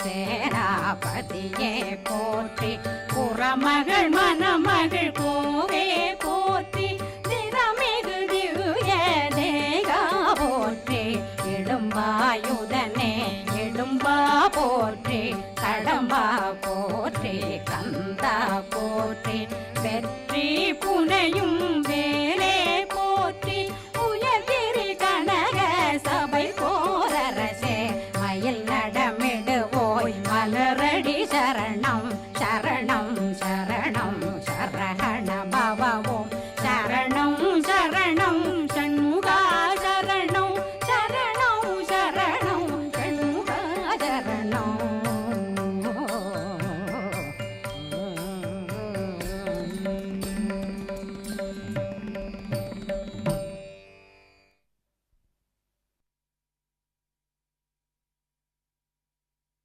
சேனாபதியே போற்றி புறமகள் மணமகள் கோவே போற்றி திறமிகு திவ்ய தேகா போற்றி இடும்பாயுதனே இடும்பா போற்றி கடம்பா போற்றி கந்தா போற்றி வெற்றி புனையும்